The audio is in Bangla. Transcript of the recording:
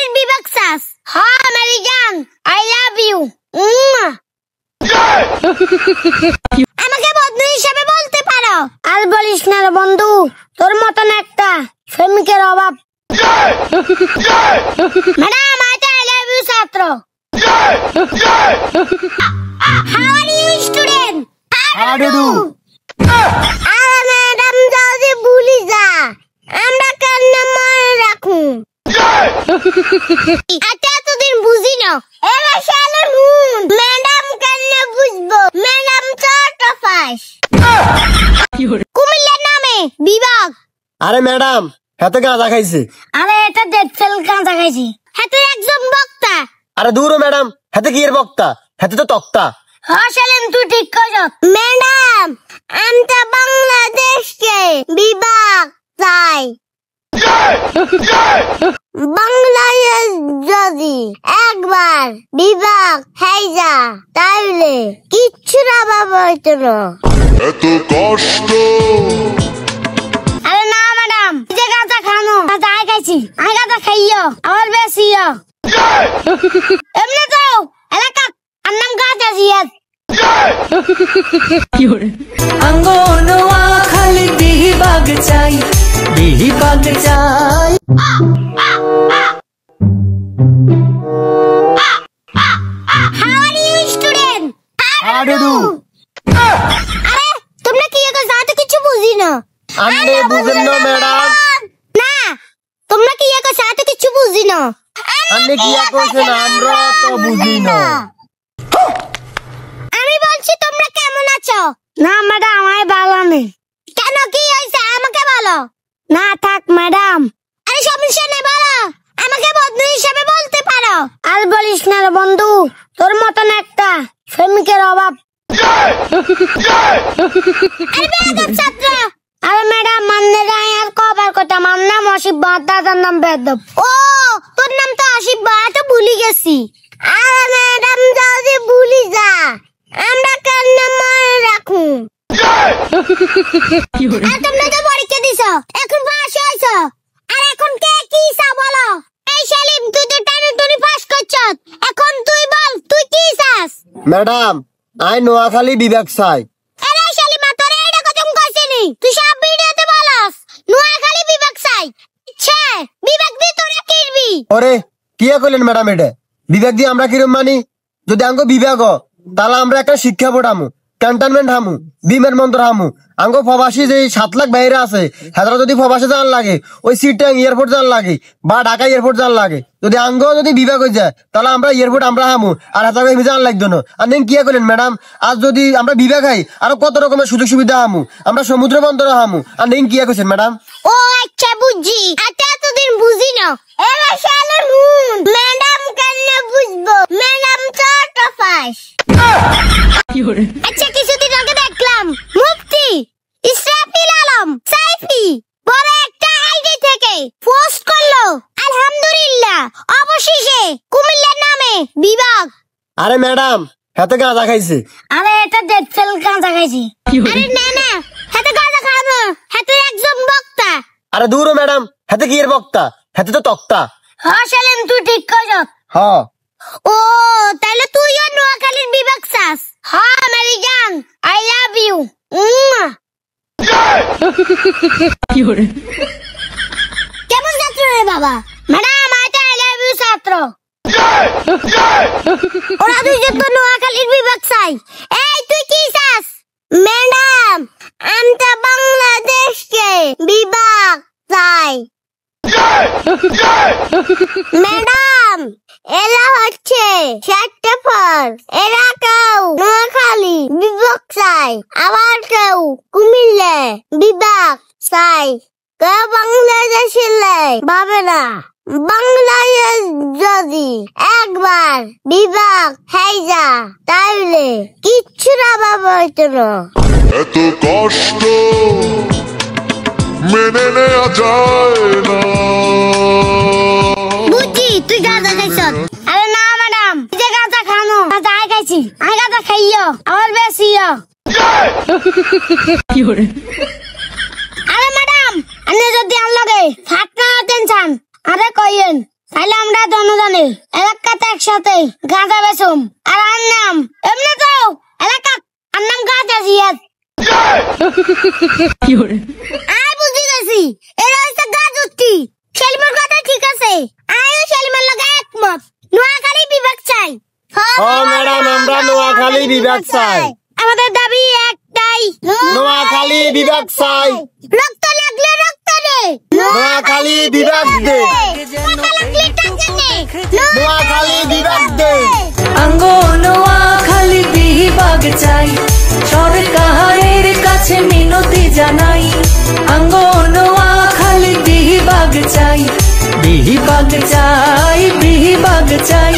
নোয়াখালীর বিভাগ চাস? হ্যাঁ মেরি জান, আই লাভ ইউ। আমাকে বন্ধু হিসেবে বলতে পারো। আর বলিস না রে বন্ধু, তোর মতন একটা প্রেমিকের অভাব। ম্যাডাম, আই লাভ ইউ ছাত্র। How are you student? How do you do? আরে ম্যাডাম যদি ভুলি যা, আমরা কেন মনে রাখুন? আচ্ছা এতদিন বুঝি না, এবার শালা নুন। ম্যাডাম কেন বুঝবো? ম্যাডাম ছোট ফাঁস। কুমিল্লার নামে বিভাগ। আরে ম্যাডাম, হাতে গাঁজা খাইছে। আরে এটা দেখছেন গাঁজা খাইছি। হাতে একজন বক্তা। আরে দূর ম্যাডাম, হাতে কি এর বক্তা? হাতে তো তক্তা। হ্যাঁ সেলিম, তুই ঠিক কইছ। ম্যাডাম, আমরা বাংলাদেশকে বিভাগ চাই। বাংলাদেশ যদি একবার বিভাগ হয়ে যা, তাহলে কিচ্ছু অভাব হইতো না। এত কষ্ট। আরে না ম্যাডাম, যে গাঁজা খানো, গাঁজা আই খাইছি। আই গাঁজা খাইও, আমার বেশিও। এমনি তো এলাকা আর নাম গাঁজা জিয়াদ। আঙ্গো নোয়াখালী বিভাগ চাই, বিভাগ চাই। How are you student? How do you do? আরে তোমরা কি এগো সাথে কিছু বুঝি না? আন্নে বুঝেন না ম্যাডাম। না, তোমরা কি এগো সাথে কিছু বুঝি না? আন্নে কি কইছেন? আমরা তো বুঝি না। আমি বলছি তোমরা কেমন আছো? না ম্যাডাম, আমি ভালো নেই। কেন, কি হইছে আমাকে বলো। না থাক ম্যাডাম। আরে সমস্যা নেই, বলো। আমাকে বন্ধু হিসেবে বলতে পারো। আর বলিস না রে বন্ধু, তোর মতন একটা প্রেমিকের অভাব। আরে বেয়াদব ছাত্র। আরে ম্যাডাম, মাননে রাই আর কবার কথা। আমার নাম অসিফ বাদ, দাদার নাম বেয়াদব। ও, তোর নাম তো অসিফ বাদ, তো ভুলি গেছি। আরে ম্যাডাম যদি ভুলি যা, আমরা কেন মনে রাখুন? আর তোমরা তো পরীক্ষা দিছো, এখন পাস হইছো। আর এখন কে কি চা বলো? এই সেলিম, তুই তো টানাটানি পাস করছস। এখন তুই বল, তুই কি চাস? ম্যাডাম, আই নোয়াখালী বিভাগ চাই। আরে সেলিম, তোরে এটা কতম কইছিনি? তুই সব ভিডিওতে বলস নোয়াখালী বিভাগ চাই। ইচ্ছে বিভাগ দি তোরে কিরবি। ওরে কি কইলেন ম্যাডাম? এটা বিভাগ দিয়ে আমরা কিরম মানি? যদি আঙ্গ বিভাগ তাহলে আমরা একটা শিক্ষা বোর্ড হামু, ক্যান্টনমেন্ট হামু, বিমের মন্ত্র হামু। আঙ্গ প্রবাসী যে 7 লাখ বাইরে আছে, হাজারা যদি প্রবাসে যান লাগে, ওই সিটাং এয়ারপোর্ট যান লাগে বা ঢাকা এয়ারপোর্ট যান লাগে। যদি আঙ্গ যদি বিভাগ হয়ে যায়, তাহলে আমরা এয়ারপোর্ট আমরা হামু, আর হাজার যান লাগতো না। আর নেন কি করলেন ম্যাডাম? আর যদি আমরা বিভাগ হাই, আরো কত রকমের সুযোগ সুবিধা হামু, আমরা সমুদ্র বন্দর হামু। আর নেন কি করছেন ম্যাডাম? ও আচ্ছা বুঝছি। আচ্ছা এতদিন বুঝি না, এবার শালা নুন। ম্যাডাম কেন বুঝবো? ম্যাডাম ছোট ফাঁস। আচ্ছা কিছুদিন আগে দেখলাম মুফতি ইসরাফিল আলম সাইফি বড় একটা আইডি থেকে পোস্ট করলো, আলহামদুলিল্লাহ অবশেষে কুমিল্লার নামে বিভাগ। আরে ম্যাডাম, হাতে গাঁজা খাইছে। আরে এটা দেখছেন গাঁজা খাইছি। আরে না না, হাতে গাঁজা খাবো, হাতে একজন বক্তা। আরে দূর ম্যাডাম, হাতে কি এর বক্তা? হাতে তো তক্তা। হ্যাঁ সেলিম, তুই ঠিক কইছস। হ্যাঁ। ও তাহলে তুইও নোয়াখালীর বিভাগ চাস? হ্যাঁ মেরি জান, আই লাভ ইউ। কেমন ছাত্র রে বাবা? ম্যাডাম, আই লাভ ইউ ছাত্র। ওরা দুইজন তো নোয়াখালীর বিভাগ চাই। এই তুই কি চাস? ম্যাডাম, আমরা বাংলাদেশকে বিভাগ চাই। ম্যাডাম, এরা হচ্ছে স্বার্থপর। এরা কেউ নোয়াখালী বিভাগ চাই, আবার কেউ কুমিল্লা বিভাগ চাই, কেউ বাংলাদেশে ভাবে না। বাংলাদেশ যদি একবার বিভাগ হয়ে যা, তাহলে কিচ্ছু অভাব হইতো না। এত কষ্ট মেনে নেওয়া যায় না। বুঝছি, তুই গাঁজা খাইছস। আরে না ম্যাডাম, যে গাঁজা খানো, গাঁজা আই খাইছি। আই গাঁজা খাইও, আমার বেশিও। আরে ম্যাডাম, আপনি যদি আন লগে থাক না টেনশন। আরে কইেন তাহলে আমরা জনগণে এলাকাতে একসাথে গাঁজা বেচুম আর আর নাম এমনি তো এলাকা আর নাম গাঁজা জিয়াদ আয় বুঝি গেছি এরা হচ্ছে গাজুতি সেলিমের কথা ঠিক আছে আয় সেলিমের লগে একমত নোয়াখালী বিভাগ চাই ও ম্যাডাম আমরা নোয়াখালী বিভাগ চাই আমাদের দাবি একটাই নোয়াখালী বিভাগ চাই রক্ত লাগলে রক্ত দে নোয়াখালী বিভাগ দে টাকা লাগলে টাকা দে নোয়াখালী বিভাগ দে আঙ্গো নোয়াখালী বিভাগ চাই সরকারের কাছে মিনতি জানাই আঙ্গো নোয়াখালী বিভাগ চাই বিভাগ চাই বিভাগ চাই